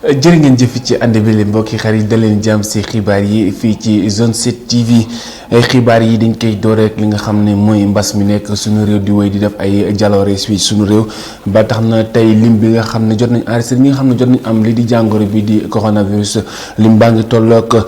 jërë ngeen jëf ci ànd bi leen mbokki xarit da leen jàmm si xibaar yi fii ci Zone 7 TV xibaar yi dañ koy door rek li nga xam ne mooy mbas mi nekk suñu réew di wéy di def ay jaloore fii suñu réew ba tax na tey lim bi nga xam ne jot nañ enregistré ñi nga xam ne jot nañ am lii di jàngoro bi di coronavirus lim baa ngi tolloog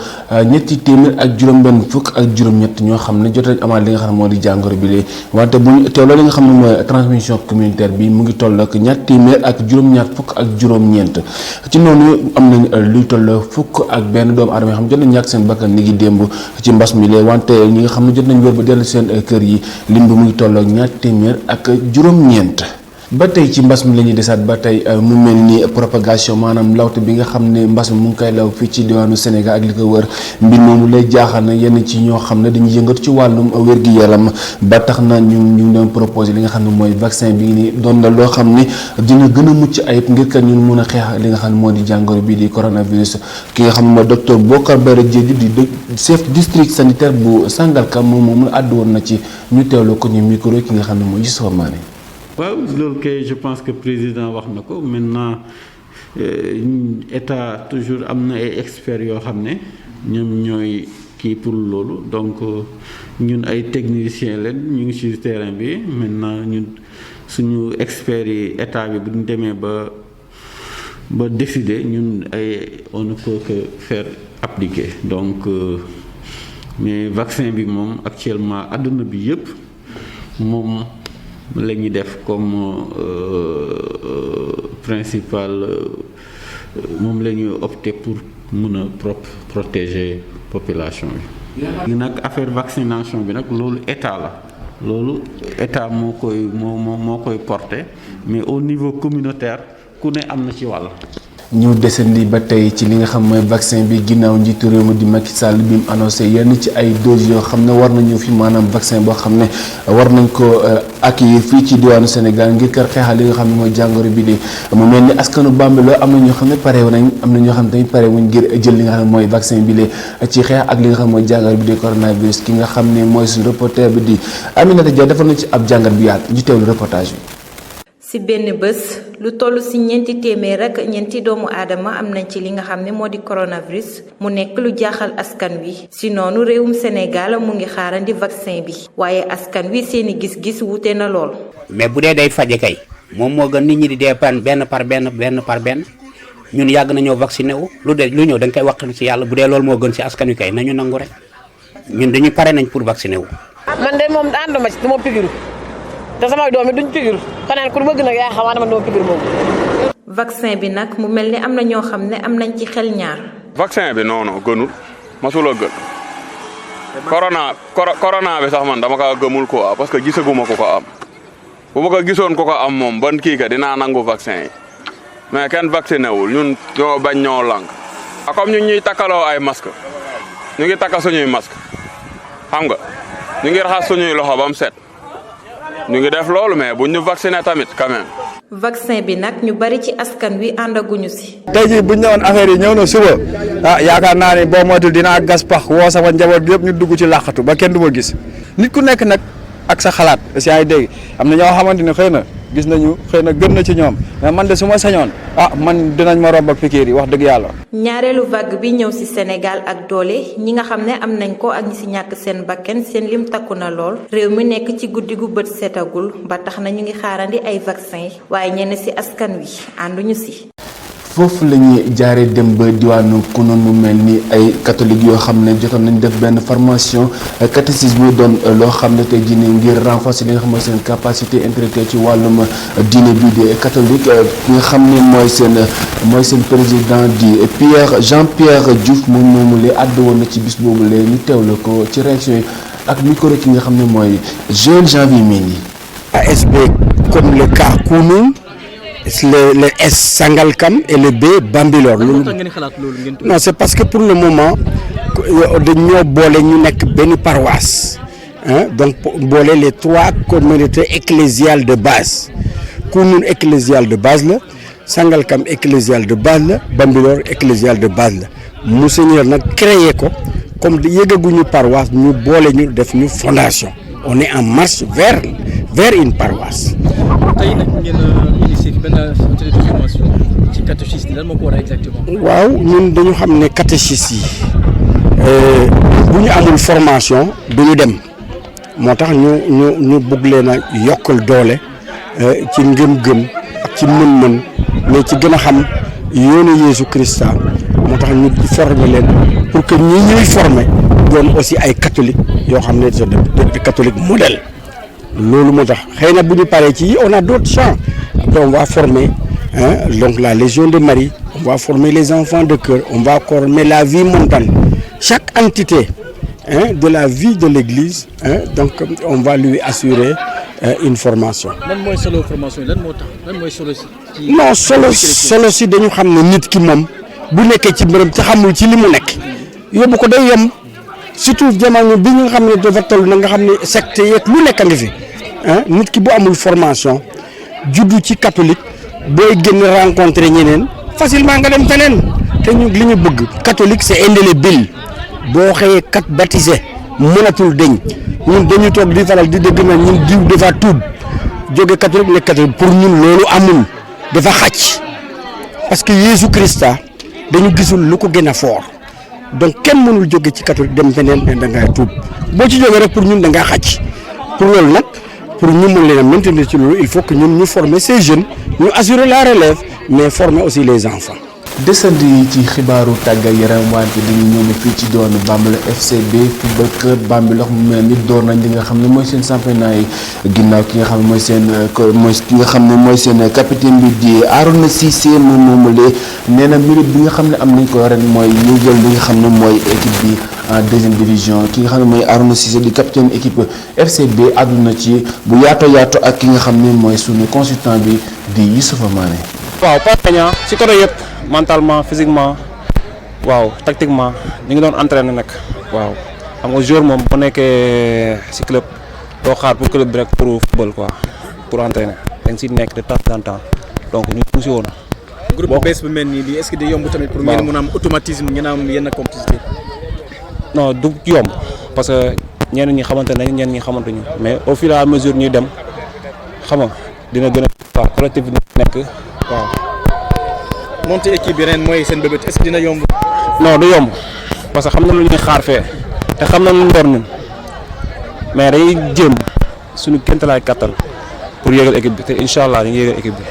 ñetti téeméer ak juróom-benn fukk ak juróom-ñett ñoo xam ne jot nañ amaat li nga xam ne moo di jàngoro bi lee wante bu ñu teewloo li nga xam ne mooy transmission communautaire bi mu ngi tolloog ñaar téeméer ak juróom-ñaar fukk ak juróom-ñeent ci noonu am nañ luy toll fukk ak benn doomu aadama yoo xam ne jot nañ ñàkk seen bakkan ni ngi démb ci mbas mi lee wante ñi nga xam ne jot nañ wér ba dellu seen kër yi lim bi mu ngi tolloog ñaar téeméer ak juróom-ñeent ba tey ci mbas mi la ñuy desaat ba tey mu mel ni propagation maanaam lawte bi nga xam ne mbas mi mu ngi koy law fii ci diwaanu Sénégal ak li ko wër mbir moomu lay jaaxal na yenn ci ñoo xam ne dañuy yëngatu ci wàllum wér-gi-yaram ba tax na ñu ngi doon proposé li nga xam ne mooy vaccin bi ni doon na loo xam ne dina gën a mucc ayib ngir kat ñun mun a xeex li nga xam ne moo di jàngoro bii di coronavirus ki nga xam ne mooy docteur Bokar Bara Diédhiou di chef district sanitaire bu Sangalkam moom àddu woon na ci ñu teewloo ko ñu micro ki nga xam ne mooy Youssoupha Mané. waaw loolu kay je pense que président wax na ko maintenant état toujours am na ay experts yoo xam ne ñoom ñooy kii pour loolu donc ñun ay techniciens leen ñu ngi ci terrain bi maintenant ñun suñu experts yi état bi bu ñu demee ba décider ñun ay on ne peut que faire appliquer donc mais vaccin bi moom actuellement àdduna bi yëpp moom la ñuy def comme principal moom la ñuy opter pour mun a protéger population bi. léegi nag affaire vaccination bi nag loolu état la loolu état moo koy porter mais au niveau communautaire ku ne am na ci wàll. ñu desandi ba tey ci li nga xam mooy vaccin bi ginnaaw njiitu réew mi di Macky Sall bi mu annoncé yenn ci ay doses yoo xam ne war nañu fi maanaam vaccin boo xam ne war nañ ko accueillir fii ci diwaanu Sénégal ngir kër xeexal li nga xam ne mooy jàngoro bi de mu mel ni askanu Bambilor am na ñoo xam ne pare nañ am na ñoo xam ne tamit pare wuñ ngir jël li nga xam ne mooy vaccin bi de ci xeex ak li nga xam ne mooy jàngoro bi de coronavirus ki nga xam ne mooy suñu reporter bi di Aminata Dia defal na ci ab jàngat bi yaatu ñu teewlu reportage bi. ci benn bés lu toll ci ñeenti téeméer ak ñeenti doomu aadama am nañ ci li nga xam ne moo di coronavirus mu nekk lu jaaxal askan wi ci noonu réewum Sénégal mu ngi xaarandi vaccin bi waaye askan wi seeni gis-gis wute na lool. mais bu dee day faje kay moom moo gën nit ñi di dee benn par benn ñun yàgg nañoo vacciné wu lu ñëw da nga koy waxtaan ci yàlla bu dee loolu moo gën ci askan wi kay nañu nangu rek ñun dañu pare nañ pour vacciner wu. man de moom ànduma ci dama pigiru te samay doom yi duñ pigiru xanaa ku bëgg nag yaa xamaa dama pigiru moom. vaccin bi nag mu mel ni am na ñoo xam ne am nañ ci xel ñaar. vaccin bi non gënul masula gën. corona bi sax man dama kaa gëmul quoi parce que gisaguma ko am bu ma ko gisoon ko am moom ban kii ka dinaa nangu vaccin yi mais kenn vacciné wul ñun ñoo bañ ñoo lànk. comme ñun ñuy takkaloo ay masque ñu ngi takka suñuy masque xam nga ñu ngi raxas suñuy loxo ba mu set. ñu ngi def loolu mais buñ ñu vacciné tamit quand même. vaccin bi nag ñu bari ci askan wi àndaguñu si. tey jii buñ ñëwoon affaire yi ñëw na suba yaakaar naa ne boo moytul dinaa gas pax woo sama njaboot bi yëpp ñu dugg ci làqatu ba kenn du ma gis nit ku nekk nag ak sa xalaat si ay dégg am na ñoo xamante ne xëy na gis nañu xëy na gën na ci ñoom mais man de su ma sañoon man dinañ ma romb ak pikiir yi wax dëgg yàlla. ñaareelu vague bi ñëw ci Sénégal ak doole ñi nga xam ne am nañ ko ak ñi ci ñàkk seen bakken seen lim takku na lool réew mi nekk ci guddi gu bët setagul ba tax na ñu ngi xaarandi ay vaccin waaye ñenn ci askan wi ànduñu ci. foofu la ñuy jaaree dem ba diwaanu Kounoune mu mel ni ay catholique yoo xam ne jotoon nañ def benn formation catéchisme doon loo xam ne tey jii nii ngir renforcer li nga xam ne seen capacité intellectuelle ci wàllum diine bi de catholique ki nga xam ne mooy seen président di Jean-Pierre Diouf moom moomu lee àddu woon na ci bis boobu lee ñu teewle ko ci réaction yi ak micro ki nga xam ne mooy Joël Janvier Mendy. ASB comme le cas Kounoune. le S Sangalkam et le B Bambilor. Non, c'est parce que pour le moment dañoo boole ñu nekk benn paroisse donc boole les trois communautés ecclésiales de base Kounoune ecclésiale de base la Sangalkam ecclésiale de base la Bambilor ecclésiale de base la Monseigneur nag créé ko comme yëgaguñu paroisse ñu boole ñu def ñu fondation on est en marche vers une paroisse. tey nag ngeen initié benn atelier de formation ci catéchisme lan moo ko war exactement. waaw ñun dañu xam ne catéchisme yi bu ñu amul formation du ñu dem moo tax ñu bëgg leen a yokkal doole ci ngëm-ngëm ak ci mën-mën mais ci gën a xam yoonu Yeesu Christa moo tax ñu former leen pour que ñi ñuy former doon aussi ay catholique yoo xam ne des catholiques modèles loolu moo tax xëy na bu ñu paree ci on a d'autres champs après on va former donc la Légion de Marie on va former les enfants de cœur on va former la vie montane chaque entité de la vie de l'Église donc on va lui assurer une formation. lan mooy solo formation lan moo tax lan mooy solo si. non solo si dañu xam ne nit ki moom bu nekkee ci mbërëm te xamul ci li mu nekk yóbbu ko day yem surtout jamono bi nga xam ne dafa toll na nga xam ne secte yeeg lu nekk a ngi fi nit ki bu amul formation juddu ci catholique booy génn rencontrer ñeneen facilement nga dem feneen te ñu li ñu bëgg catholique c'est indélébile boo xëyee kat baptisé mënatul deñ ñun dañu toog di faral di dégg na ñun diw dafa tuub jóge catholique nekk catholique pour ñun loolu amul dafa xàcc parce que Jésus Christa dañu gisul lu ko gën a fort donc kenn mënul jóge ci catholique dem feneen ne da ngaa tuub boo ci jógee rek pour ñun da ngaa xàcc pour loolu nag pour ñu mën leen a maintenir ci loolu il faut que ñun ñu former ces jeunes ñu assurer la relève mais former aussi les enfants. desandi ci xibaaru tàggat yaram wante dañu ñëw fii ci doon Bambilor FCB football club Bambilor mu mel ni door nañ li nga xam ne mooy seen championnat yi ginnaaw ki nga xam ne mooy seen capitaine bi di Arouna Cissé moom nee na mérite bi nga xam ne am nañ ko ren mooy ñu jël li nga xam ne mooy équipe bi en deuxième division ki nga xam ne mooy Arouna Cissé di capitaine équipe FCB àdduna ci bu yaato ak ki nga xam ne mooy sunu consultant bi di Youssoupha Mané. waaw Pape Niang ci côté yëpp mentalement physiquement waaw tactiquement ñu ngi doon entraîner nag waaw xam nga jour moom bu nekkee ci club doo xaar pour club bi rek pour football quoi pour entraîner da nga ci nekk de temps en temps donc ñu ngi ci woon. groupe bu bees bu mel nii est-ce que day yomb tamit pour ngeen mën a am automatisme ngeen am yenn complicité. non du yomb parce que ñenn ñi xamante nañ ñenn ñi xamante ñu mais au fur et à mesure ñuy dem xam nga dina gën a waaw collectif bi nekk waaw. monter équipe bi ren mooy seen bébét est-ce que dina yomb. non du yomb parce que xam na lu ñuy xaar fee te xam na lu ñu door ñun mais day jéem suñu kéemtalaay kattan pour yéegal équipe bi te incha allah ñu ngi yéegal équipe bi.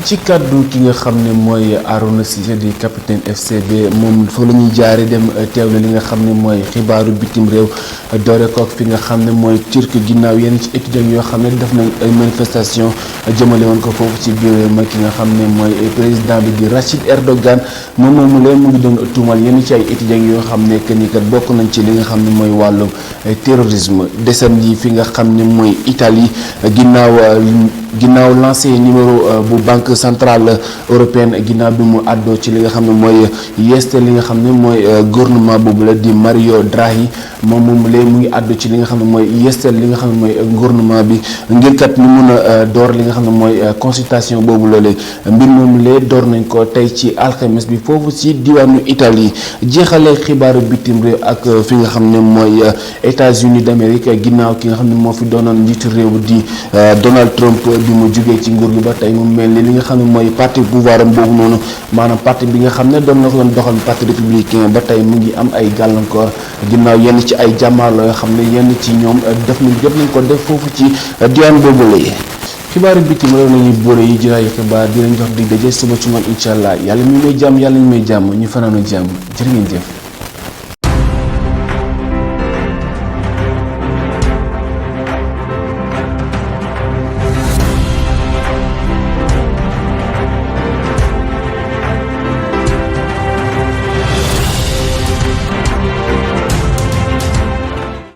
ci kaddu ki nga xam ne mooy Arouna Cissé di capitaine FCB moom fa la ñuy jaare dem teewlu li nga xam ne mooy xibaaru bitim réew doore kook fi nga xam ne mooy Turquie ginnaaw yenn ci étudiants yoo xam ne def nañ ay manifestation jëmale woon ko foofu ci biir réew ma ki nga xam ne mooy président bi di Rachid Erdogan moom moomu leen mu ngi doon tuumal yenn ci ay étudiants yoo xam ne que ni kat bokk nañ ci li nga xam ne mooy wàllum terrorisme desam yi fi nga xam ne mooy Italie ginnaaw lancé numéro bu banque centrale européenne ginnaaw bi mu àddoo ci li nga xam ne mooy yeeste li nga xam ne mooy gouvernement boobu la di Mario Draghi moom léegi mu ngi àddu ci li nga xam ne mooy yeesteel li nga xam ne mooy gouvernement bi ngir kat ñu mun a door li nga xam ne mooy consultation boobu la léegi mbir moomu lee door nañ ko tey ci alxames bi foofu ci diwaanu Italie jeexalee xibaaru bitim réew ak fi nga xam ne mooy États-Unis d'Amérique ginnaaw ki nga xam ne moo fi doonoon njiitu réew di Donald Trump bi mu jugee ci nguur gi ba tey mu mel ni li nga xam ne mooy parti pouvoir am boobu noonu maanaam parti bi nga xam ne doon na ko doon doxal parti républicain ba tey mu ngi am ay gàllankoor ginnaaw yenn ci ay jàmmaarloo yoo xam ne yenn ci ñoom jot nañ ko def foofu ci diwaan boobu la xibaaru bitim réew nañuy boole yi jotaayu xibaar di leen jox dig daje suba ci ngoon incha allah yàlla mi may jàmm yàlla ñu may jàmm ñu fanaanu jàmm jërë ngeen jëf.